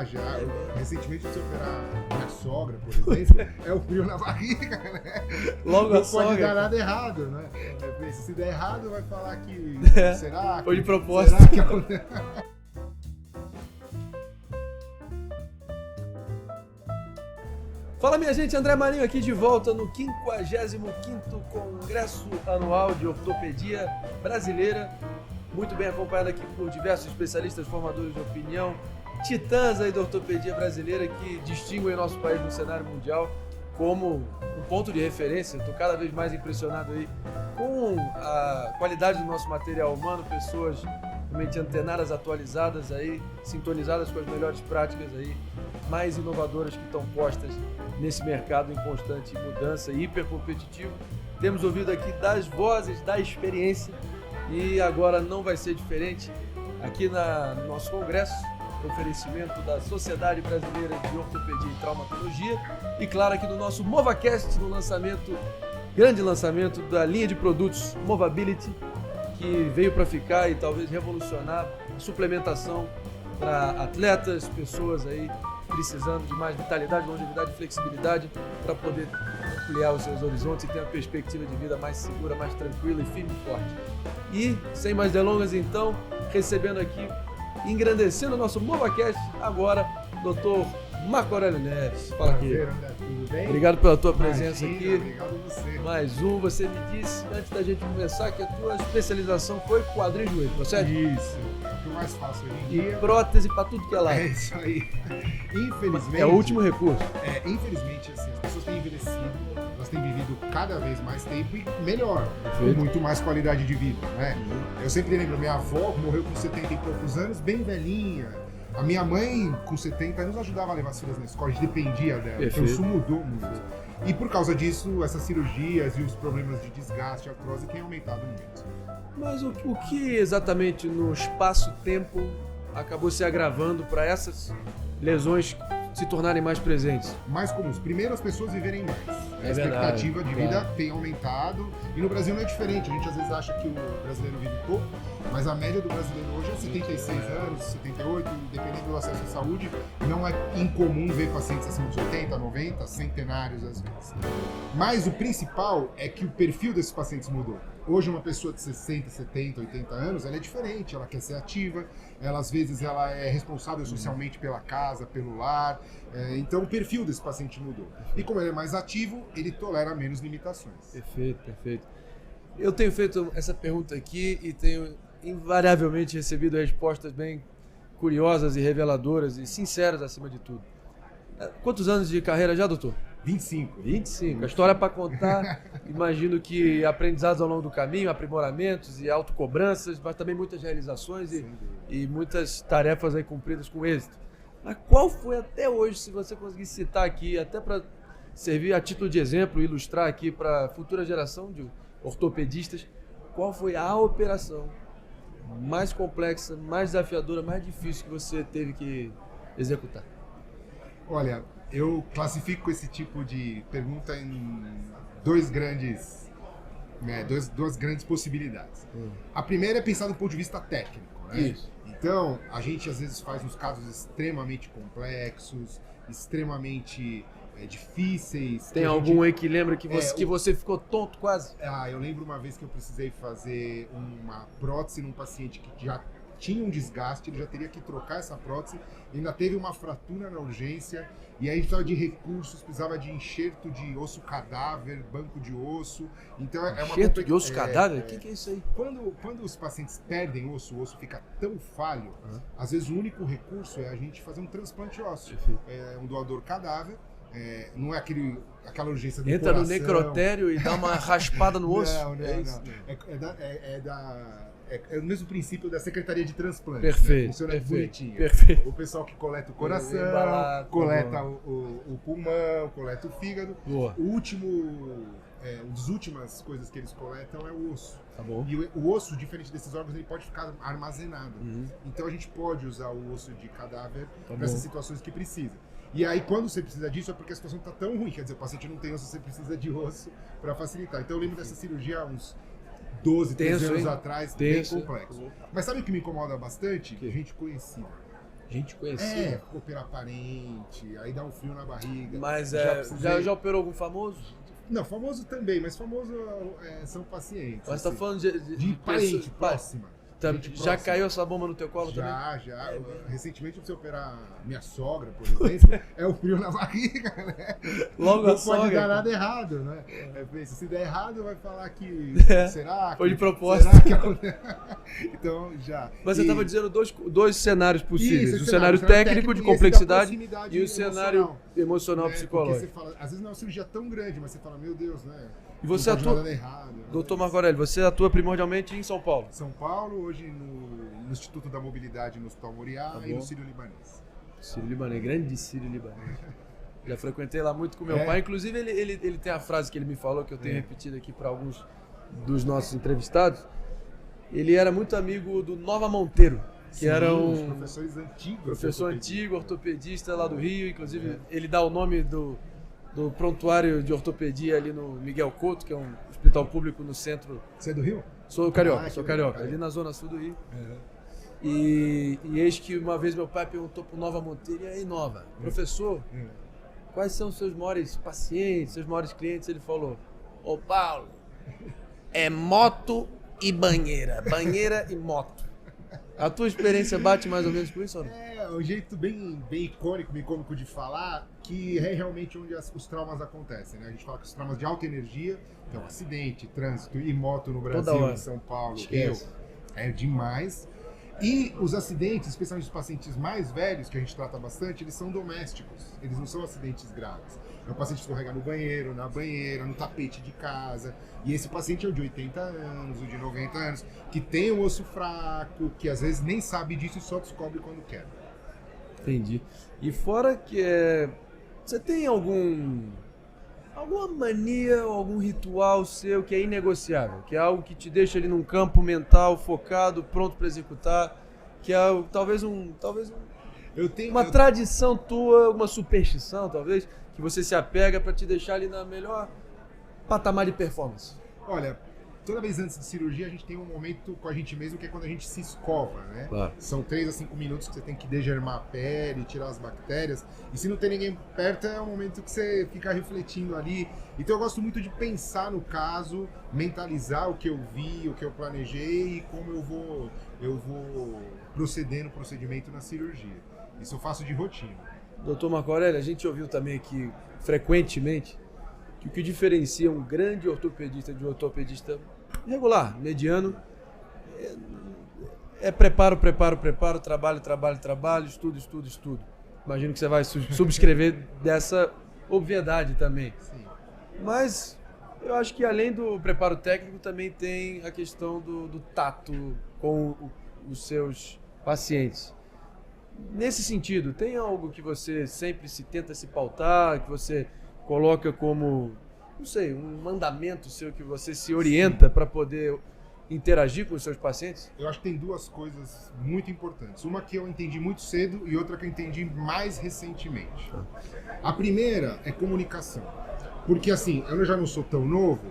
já. Recentemente eu fui operar minha sogra, por exemplo, é o frio na barriga, né? Logo não a sogra. pode dar nada errado, né? Eu pensei, se der errado, vai falar que... Será? Foi de propósito. Será que acontece? Fala, minha gente, André Marinho aqui de volta no 55º Congresso Anual de Ortopedia Brasileira. Muito bem acompanhado aqui por diversos especialistas, formadores de opinião, titãs aí da ortopedia brasileira que distinguem o nosso país no cenário mundial como um ponto de referência. Estou cada vez mais impressionado aí com a qualidade do nosso material humano, pessoas realmente antenadas, atualizadas aí, sintonizadas com as melhores práticas aí, mais inovadoras que estão postas nesse mercado em constante mudança e hipercompetitivo. Temos ouvido aqui das vozes da experiência e agora não vai ser diferente aqui no nosso congresso, oferecimento da Sociedade Brasileira de Ortopedia e Traumatologia e claro aqui no nosso MovaCast, no grande lançamento da linha de produtos Movability, que veio para ficar e talvez revolucionar a suplementação para atletas, pessoas aí precisando de mais vitalidade, longevidade e flexibilidade para poder ampliar os seus horizontes e ter uma perspectiva de vida mais segura, mais tranquila e firme e forte. E, sem mais delongas então, recebendo aqui, engrandecendo o nosso MovaCast, agora, Dr. Marco Aurélio Neves. Fala aqui. Prazer, André, tudo bem? Obrigado pela tua presença aqui. Obrigado a você. Mais um, você me disse, antes da gente começar, que a tua especialização foi quadril e joelho, certo? Isso, é o que eu mais faço hoje em E dia. prótese para tudo que é lado. É isso aí. Infelizmente... É o último recurso. Infelizmente, assim, as pessoas têm envelhecido, elas têm vivido cada vez mais tempo e melhor, Perfeito. com muito mais qualidade de vida, né? Eu sempre lembro, minha avó morreu com 70 e poucos anos, bem velhinha. A minha mãe, com 70 anos, ajudava a levar as filhas na escola, a gente dependia dela. Perfeito. Então isso mudou muito. E por causa disso, essas cirurgias e os problemas de desgaste, artrose, têm aumentado muito. Mas o que exatamente no espaço-tempo acabou se agravando para essas lesões se tornarem mais presentes? Mais comuns. Primeiro, as pessoas viverem mais. É A expectativa verdade, de vida tem aumentado. E no Brasil não é diferente. A gente às vezes acha que o brasileiro vive pouco, mas a média do brasileiro hoje é 76 anos, 78, dependendo do acesso à saúde. Não é incomum ver pacientes acima de 80, 90, centenários às vezes. Mas o principal é que o perfil desses pacientes mudou. Hoje uma pessoa de 60, 70, 80 anos, ela é diferente, ela quer ser ativa, ela às vezes ela é responsável socialmente pela casa, pelo lar, então o perfil desse paciente mudou. E como ele é mais ativo, ele tolera menos limitações. Perfeito, perfeito. Eu tenho feito essa pergunta aqui e tenho invariavelmente recebido respostas bem curiosas e reveladoras e sinceras acima de tudo. Quantos anos de carreira já, doutor? 25. 25. A história para contar, imagino que aprendizados ao longo do caminho, aprimoramentos e autocobranças, mas também muitas realizações e muitas tarefas aí cumpridas com êxito. Mas qual foi até hoje, se você conseguir citar aqui, até para servir a título de exemplo, ilustrar aqui para a futura geração de ortopedistas, qual foi a operação mais complexa, mais desafiadora, mais difícil que você teve que executar? Olha, eu classifico esse tipo de pergunta em duas grandes possibilidades. A primeira é pensar do ponto de vista técnico, né? Isso. Então, a gente às vezes faz uns casos extremamente complexos, extremamente difíceis. Tem algum aí que lembra que você ficou tonto quase? Eu lembro uma vez que eu precisei fazer uma prótese num paciente que já tinha um desgaste, ele já teria que trocar essa prótese, ainda teve uma fratura na urgência, e aí a gente precisava de recursos, precisava de enxerto de osso cadáver, banco de osso. Então enxerto de osso cadáver? O que é isso aí? Quando os pacientes perdem o osso fica tão falho, às vezes o único recurso é a gente fazer um transplante ósseo. Um doador cadáver, não é aquela urgência do Entra coração. No necrotério e dá uma raspada no osso? Não. É o mesmo princípio da Secretaria de Transplante. Perfeito. Né? Funciona bonitinho. Perfeito. O pessoal que coleta o coração, Embalado, coleta o pulmão, coleta o fígado. Boa. Uma das últimas coisas que eles coletam é o osso. Tá bom. E o osso, diferente desses órgãos, ele pode ficar armazenado. Então a gente pode usar o osso de cadáver para essas situações que precisa. E aí, quando você precisa disso, é porque a situação está tão ruim. Quer dizer, o paciente não tem osso, você precisa de osso para facilitar. Então eu lembro dessa cirurgia há uns 13 anos atrás, bem complexo. Mas sabe o que me incomoda bastante? Gente conhecida. Gente conhecida. Operar parente, aí dá um frio na barriga. Mas já operou algum famoso? Não, famoso também, mas famoso são pacientes. Mas você tá falando de parente próxima. Já caiu essa bomba no teu colo também? Já. Recentemente eu preciso operar minha sogra, por exemplo. É o frio na barriga, né? Logo não a sogra. Não pode dar nada errado, né? Se der errado, vai falar que... Será? Foi de propósito. Será que... Então, já. Mas você estava dizendo dois cenários possíveis. Isso, o cenário técnico de complexidade e o cenário emocional, psicológico. Você fala, às vezes não é uma cirurgia tão grande, mas você fala, meu Deus, né? E você atua... Doutor Marco Aurélio, você atua primordialmente em São Paulo? São Paulo, hoje no Instituto da Mobilidade no Hospital Moriá e no Sírio-Libanês. Sírio-Libanês, grande Sírio-Libanês. Já frequentei lá muito com meu pai. Inclusive, ele tem a frase que ele me falou, que eu tenho repetido aqui para alguns dos nossos entrevistados. Ele era muito amigo do Nova Monteiro, que era um professores antigos. Professor antigo, ortopedista lá do Rio. Inclusive, ele dá o nome do prontuário de ortopedia ali no Miguel Couto, que é um hospital público no centro. Você é do Rio? Sou carioca, ali na zona sul do Rio. E eis que uma vez meu pai perguntou pro Nova Monteiro, e aí Nova, professor, quais são os seus maiores pacientes, seus maiores clientes? Ele falou, ô Paulo, é moto e banheira e moto. A tua experiência bate mais ou menos com isso ou não? É um jeito bem icônico, bem cômico de falar, que é realmente onde os traumas acontecem, né? A gente fala que os traumas de alta energia, então acidente, trânsito e moto no Brasil, em São Paulo, Rio, é demais. E os acidentes, especialmente os pacientes mais velhos, que a gente trata bastante, eles são domésticos, eles não são acidentes graves. É o paciente escorregar no banheiro, na banheira, no tapete de casa. E esse paciente é o de 80 anos, o de 90 anos, que tem o osso fraco, que às vezes nem sabe disso e só descobre quando quer. Entendi. E fora que você tem alguma mania ou algum ritual seu que é inegociável, que é algo que te deixa ali num campo mental focado, pronto para executar, que é talvez uma tradição tua, uma superstição talvez, que você se apega para te deixar ali na melhor patamar de performance? Olha, toda vez antes de cirurgia a gente tem um momento com a gente mesmo que é quando a gente se escova, né? Claro. São 3 a 5 minutos que você tem que degermar a pele, tirar as bactérias. E se não tem ninguém perto é um momento que você fica refletindo ali. Então eu gosto muito de pensar no caso, mentalizar o que eu vi, o que eu planejei e como eu vou proceder no procedimento na cirurgia. Isso eu faço de rotina. Doutor Marco Aurélio, a gente ouviu também aqui frequentemente que o que diferencia um grande ortopedista de um ortopedista regular, mediano, é preparo, trabalho, estudo. Imagino que você vai subscrever dessa obviedade também. Sim. Mas eu acho que além do preparo técnico também tem a questão do tato com os seus pacientes. Nesse sentido, tem algo que você sempre tenta se pautar, que você coloca como, não sei, um mandamento seu que você se orienta para poder interagir com os seus pacientes? Eu acho que tem 2 coisas muito importantes. Uma que eu entendi muito cedo e outra que eu entendi mais recentemente. A primeira é comunicação. Porque assim, eu já não sou tão novo,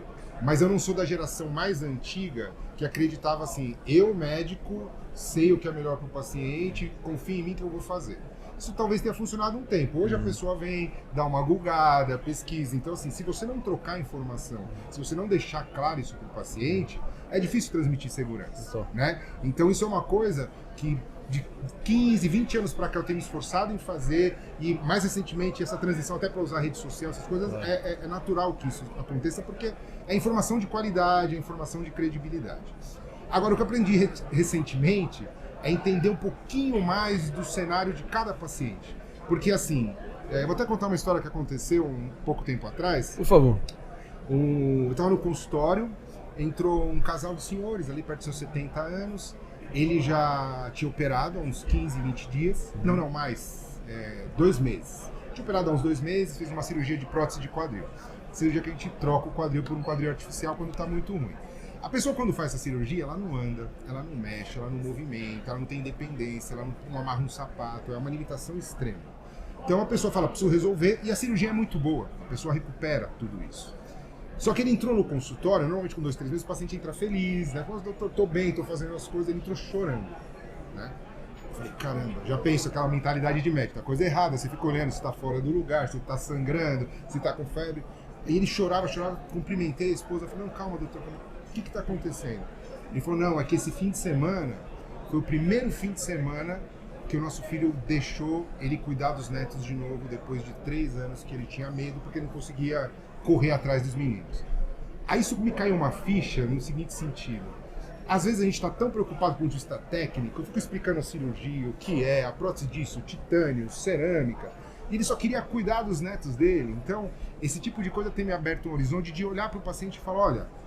mas eu não sou da geração mais antiga que acreditava assim, eu médico sei o que é melhor para o paciente, confia em mim que eu vou fazer. Isso talvez tenha funcionado um tempo. Hoje a pessoa vem, dá uma googada, pesquisa. Então assim, se você não trocar informação, se você não deixar claro isso para o paciente, é difícil transmitir segurança, né? Então isso é uma coisa que de 15, 20 anos para cá eu tenho me esforçado em fazer e mais recentemente essa transição até para usar rede social, essas coisas, é natural que isso aconteça porque é informação de qualidade, é informação de credibilidade. Agora, o que eu aprendi recentemente é entender um pouquinho mais do cenário de cada paciente. Porque assim, eu vou até contar uma história que aconteceu um pouco tempo atrás. Por favor. Eu estava no consultório, entrou um casal de senhores ali perto dos seus 70 anos. Ele já tinha operado há uns 15, 20 dias. Não, mais. 2 meses. Tinha operado há uns 2 meses, fez uma cirurgia de prótese de quadril. Cirurgia que a gente troca o quadril por um quadril artificial quando está muito ruim. A pessoa quando faz essa cirurgia, ela não anda, ela não mexe, ela não movimenta, ela não tem independência, ela não amarra um sapato, é uma limitação extrema. Então a pessoa fala, preciso resolver, e a cirurgia é muito boa, a pessoa recupera tudo isso. Só que ele entrou no consultório, normalmente com 2, 3 meses o paciente entra feliz, né? Doutor, tô bem, tô fazendo as coisas, ele entrou chorando, né? Falei, caramba, já penso aquela mentalidade de médico, tá coisa errada, você fica olhando se tá fora do lugar, se tá sangrando, se tá com febre. E ele chorava, cumprimentei a esposa, falei, não, calma, doutor, o que tá acontecendo? Ele falou, não, é que esse fim de semana foi o primeiro fim de semana que o nosso filho deixou ele cuidar dos netos de novo, depois de 3 anos que ele tinha medo, porque não conseguia correr atrás dos meninos. Aí isso me caiu uma ficha no seguinte sentido. Às vezes a gente está tão preocupado com o ponto de vista técnico, eu fico explicando a cirurgia, o que é, a prótese disso, titânio, cerâmica, e ele só queria cuidar dos netos dele. Então, esse tipo de coisa tem me aberto um horizonte de olhar para o paciente e falar, olha,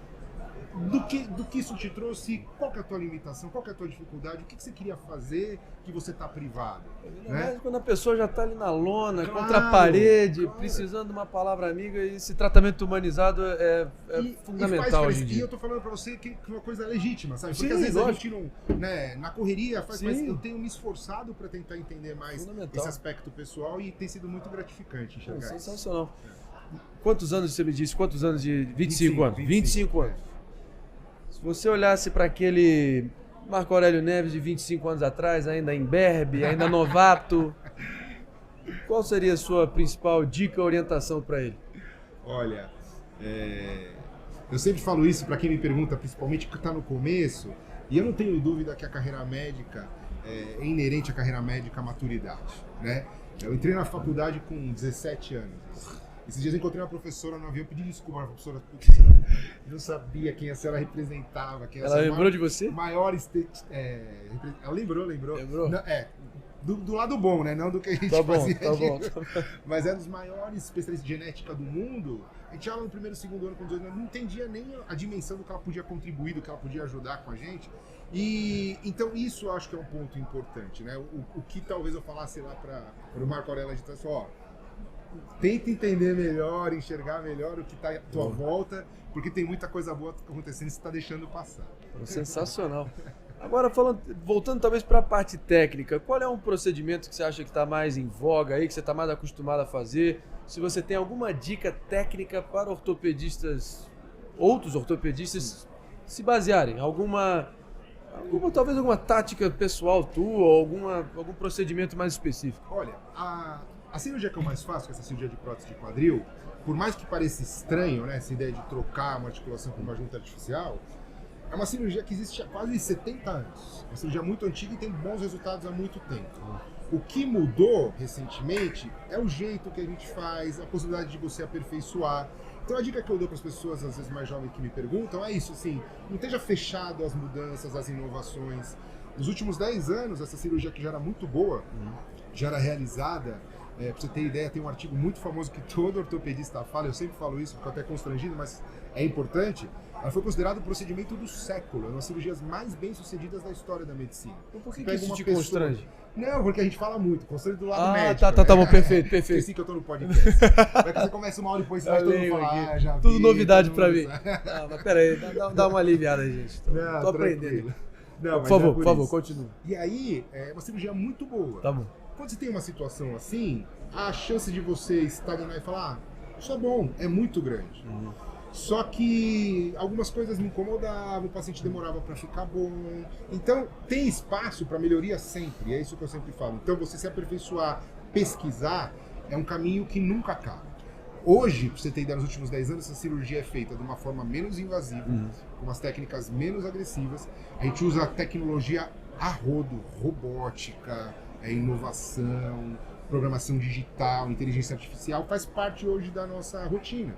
do que isso te trouxe, qual que é a tua limitação, qual que é a tua dificuldade, o que você queria fazer que você está privado. Né? Quando a pessoa já está ali na lona, contra a parede, precisando de uma palavra amiga, e esse tratamento humanizado é fundamental hoje em dia. E eu tô falando pra você que é uma coisa legítima, sabe? Porque Sim, às vezes lógico. a gente não, né, na correria faz, mas Sim. eu tenho me esforçado pra tentar entender mais esse aspecto pessoal e tem sido muito gratificante enxergar isso. Sensacional. Quantos anos você me disse? Quantos anos de 25 anos? 25 anos. Se você olhasse para aquele Marco Aurélio Neves de 25 anos atrás, ainda imberbe, ainda novato, qual seria a sua principal dica, orientação para ele? Olha, eu sempre falo isso para quem me pergunta, principalmente que está no começo, e eu não tenho dúvida que a carreira médica é inerente à carreira médica a maturidade, né? Eu entrei na faculdade com 17 anos. Esses dias eu encontrei uma professora no avião, pedi desculpa, professora, porque eu não sabia quem a senhora representava. Ela lembrou de você? Ela lembrou. Lembrou? Não, do lado bom, né? Não do que a gente fazia aqui. Mas é dos maiores especialistas de genética do mundo. A gente já no primeiro e segundo ano com 18 anos, não entendia nem a dimensão do que ela podia contribuir, do que ela podia ajudar com a gente. E então isso eu acho que é um ponto importante, né? O que talvez eu falasse lá para o Marco Aurélio de trás, tenta entender melhor, enxergar melhor o que está à tua volta, porque tem muita coisa boa acontecendo e você está deixando passar. Sensacional. Agora, voltando talvez para a parte técnica, qual é um procedimento que você acha que está mais em voga aí, que você está mais acostumado a fazer? Se você tem alguma dica técnica para outros ortopedistas se basearem, talvez alguma tática pessoal tua, algum procedimento mais específico? Olha, a cirurgia que eu mais faço, que é essa cirurgia de prótese de quadril, por mais que pareça estranho, né, essa ideia de trocar uma articulação por uma junta artificial, é uma cirurgia que existe há quase 70 anos. Uma cirurgia muito antiga e tem bons resultados há muito tempo. O que mudou recentemente é o jeito que a gente faz, a possibilidade de você aperfeiçoar. Então a dica que eu dou para as pessoas, às vezes mais jovens, que me perguntam, é isso, assim, não esteja fechado às mudanças, às inovações. Nos últimos 10 anos, essa cirurgia que já era muito boa, já era realizada. Pra você ter ideia, tem um artigo muito famoso que todo ortopedista fala, eu sempre falo isso, fico até constrangido, mas é importante. Ela foi considerada o procedimento do século, é uma das cirurgias mais bem-sucedidas da história da medicina. Então por que isso te constrange? Não, porque a gente fala muito, constrange do lado médico. Tá bom, perfeito. Esqueci que eu tô no podcast. Vai que você começa uma hora depois, você vai todo mundo falar, já vi. Tudo novidade pra mim. Mas peraí, dá uma aliviada aí, gente. Tô aprendendo. Não, por favor, continue. E aí, é uma cirurgia muito boa. Tá bom. Quando você tem uma situação assim, a chance de você estagnar e falar, isso é bom, é muito grande. Só que algumas coisas me incomodavam, o paciente demorava para ficar bom. Então, tem espaço para melhoria sempre, é isso que eu sempre falo. Então, você se aperfeiçoar, pesquisar, é um caminho que nunca acaba. Hoje, para você ter ideia, nos últimos 10 anos, essa cirurgia é feita de uma forma menos invasiva, com umas técnicas menos agressivas. A gente usa tecnologia a rodo, robótica, inovação, programação digital, inteligência artificial, faz parte hoje da nossa rotina.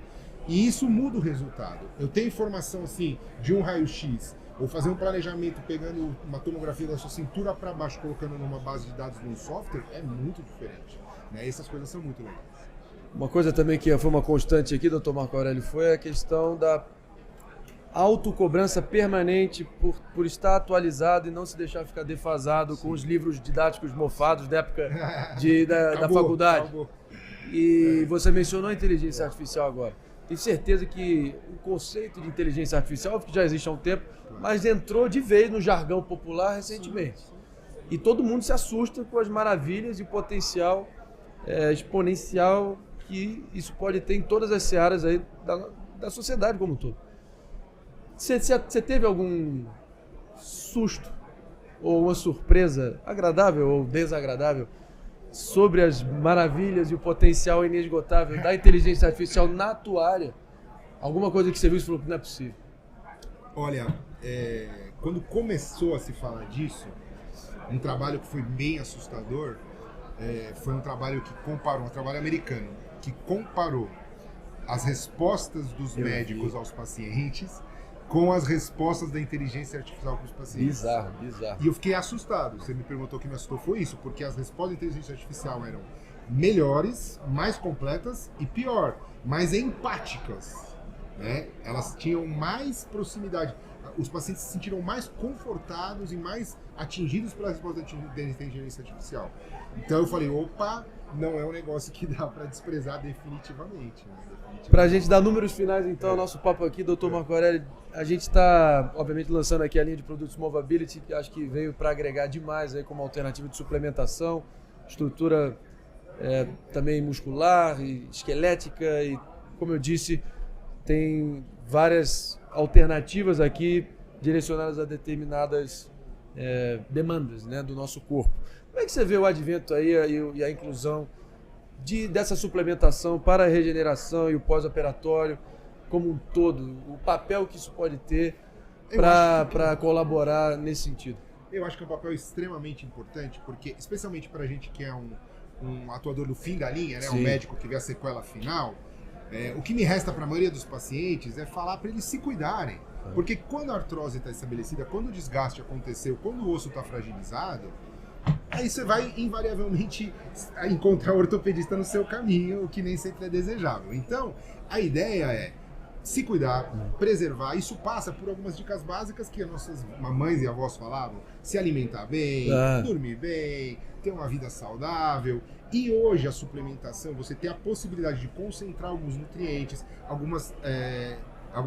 E isso muda o resultado. Eu tenho informação assim de um raio-x, ou fazer um planejamento pegando uma tomografia da sua cintura para baixo, colocando numa base de dados num software, é muito diferente. Né? Essas coisas são muito legais. Uma coisa também que foi uma constante aqui, Dr. Marco Aurélio, foi a questão da autocobrança permanente por estar atualizado e não se deixar ficar defasado com os livros didáticos mofados da época da faculdade. Acabou. E você mencionou a inteligência artificial agora. Tenho certeza que o conceito de inteligência artificial, que já existe há um tempo, mas entrou de vez no jargão popular recentemente. E todo mundo se assusta com as maravilhas e o potencial exponencial que isso pode ter em todas as searas aí da sociedade como um todo. Você teve algum susto ou uma surpresa agradável ou desagradável sobre as maravilhas e o potencial inesgotável da inteligência artificial na tua área? Alguma coisa que você viu e falou que não é possível? Olha, quando começou a se falar disso, um trabalho que foi bem assustador, foi um trabalho que comparou, um trabalho americano, que comparou as respostas dos médicos aos pacientes com as respostas da inteligência artificial para os pacientes. Bizarro. E eu fiquei assustado. Você me perguntou o que me assustou, foi isso, porque as respostas da inteligência artificial eram melhores, mais completas e pior, mais empáticas, né? Elas tinham mais proximidade. Os pacientes se sentiram mais confortados e mais atingidos pela resposta da inteligência artificial. Então eu falei, opa, não é um negócio que dá para desprezar definitivamente. Né? Para a gente dar números finais, então, nosso papo aqui, Dr. Marco Aurélio, a gente está, obviamente, lançando aqui a linha de produtos Movability, que acho que veio para agregar demais aí como alternativa de suplementação, estrutura também muscular e esquelética e, como eu disse, tem várias alternativas aqui direcionadas a determinadas demandas, né, do nosso corpo. Como é que você vê o advento aí e a inclusão dessa suplementação para a regeneração e o pós-operatório como um todo? O papel que isso pode ter para colaborar nesse sentido? Eu acho que é um papel extremamente importante, porque, especialmente para a gente que é um atuador do fim da linha, né, um médico que vê a sequela final, o que me resta para a maioria dos pacientes é falar para eles se cuidarem. Porque quando a artrose está estabelecida, quando o desgaste aconteceu, quando o osso está fragilizado, aí você vai invariavelmente encontrar o ortopedista no seu caminho, o que nem sempre é desejável. Então, a ideia é se cuidar, preservar. Isso passa por algumas dicas básicas que as nossas mamães e avós falavam. Se alimentar bem, dormir bem, ter uma vida saudável. E hoje a suplementação, você tem a possibilidade de concentrar alguns nutrientes, alguma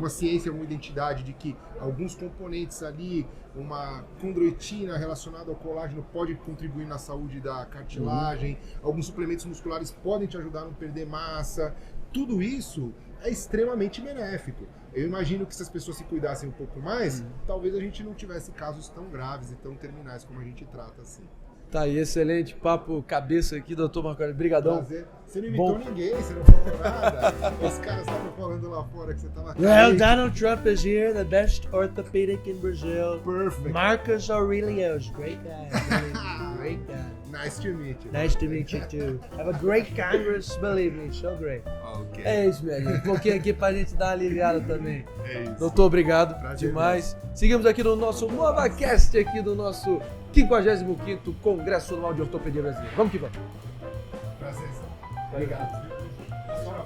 ciência, alguma identidade de que alguns componentes ali, uma condroitina relacionada ao colágeno pode contribuir na saúde da cartilagem, alguns suplementos musculares podem te ajudar a não perder massa. Tudo isso é extremamente benéfico. Eu imagino que se as pessoas se cuidassem um pouco mais, talvez a gente não tivesse casos tão graves e tão terminais como a gente trata assim. Tá aí, excelente papo cabeça aqui, doutor Marco Aurélio. Brigadão. Prazer. Você não imitou ninguém, você não falou nada. Os caras estavam falando lá fora que você tava... Well, Donald Trump is here, the best orthopedic in Brazil. Perfect. Marcus Aurelius, great guy. Great guy. Nice to meet you. Nice to meet you too. Have a great Congress, believe me, so great. Ok. É isso, minha gente. Um pouquinho aqui pra gente dar uma aliviada também. É isso. Doutor, obrigado Prazer demais. Seguimos aqui no nosso NovaCast, aqui do nosso 55º Congresso Anual de Ortopedia Brasileira. Vamos que vamos. Prazer. Obrigado. Agora,